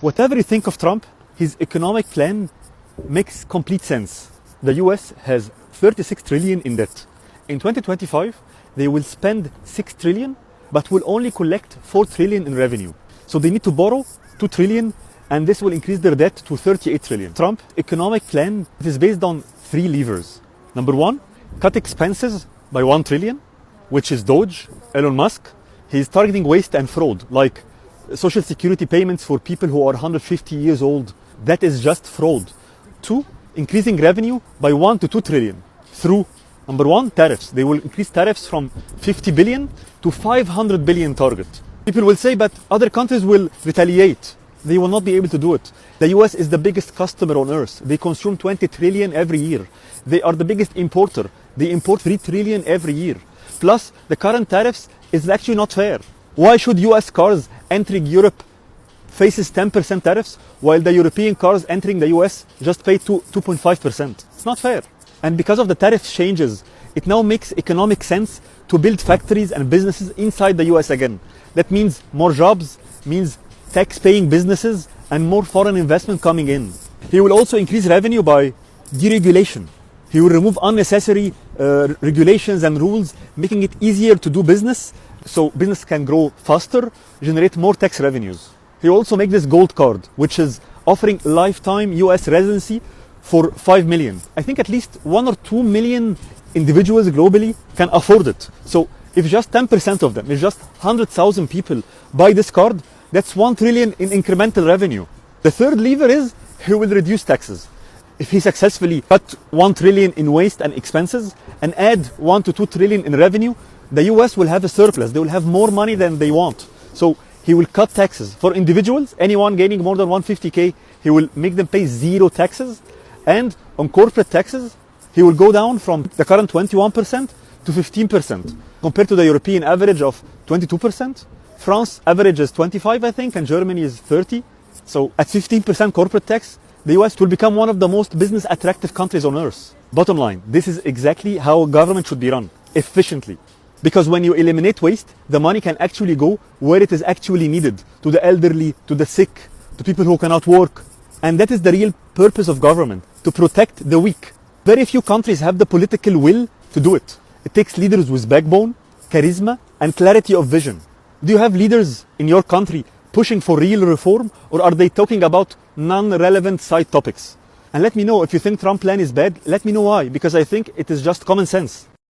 Whatever you think of Trump, his economic plan makes complete sense. The US has 36 trillion in debt. In 2025, they will spend 6 trillion, but will only collect 4 trillion in revenue. So they need to borrow 2 trillion, and this will increase their debt to 38 trillion. Trump's economic plan is based on 3 levers. Number 1, cut expenses by 1 trillion, which is Doge, Elon Musk. He's targeting waste and fraud, like social security payments for people who are 150 years old. That is just fraud. 2, increasing revenue by 1 to 2 trillion through, number 1, tariffs. They will increase tariffs from 50 billion to 500 billion target. People will say, but other countries will retaliate. They will not be able to do it. The US is the biggest customer on earth. They consume 20 trillion every year. They are the biggest importer. They import 3 trillion every year. Plus, the current tariffs is actually not fair. Why should US cars entering Europe faces 10% tariffs, while the European cars entering the US just pay 2.5%? It's not fair. And because of the tariff changes, it now makes economic sense to build factories and businesses inside the US again. That means more jobs, means tax-paying businesses, and more foreign investment coming in. He will also increase revenue by deregulation. He will remove unnecessary regulations and rules, making it easier to do business, so business can grow faster, generate more tax revenues. He will also make this gold card, which is offering lifetime US residency for 5 million. I think at least 1 or 2 million individuals globally can afford it. So if just 10% of them, if just 100,000 people buy this card, that's 1 trillion in incremental revenue. The third lever is he will reduce taxes. If he successfully cut 1 trillion in waste and expenses and add 1 to 2 trillion in revenue, the US will have a surplus. They will have more money than they want. So he will cut taxes. For individuals, anyone gaining more than 150K, he will make them pay 0 taxes. And on corporate taxes, he will go down from the current 21% to 15%, compared to the European average of 22%. France average is 25, I think, and Germany is 30. So at 15% corporate tax, the US will become one of the most business attractive countries on earth. Bottom line, this is exactly how a government should be run, efficiently. Because when you eliminate waste, the money can actually go where it is actually needed, to the elderly, to the sick, to people who cannot work. And that is the real purpose of government, to protect the weak. Very few countries have the political will to do it. It takes leaders with backbone, charisma, and clarity of vision. Do you have leaders in your country pushing for real reform, or are they talking about non-relevant side topics? And let me know if you think Trump's plan is bad, let me know why, because I think it is just common sense.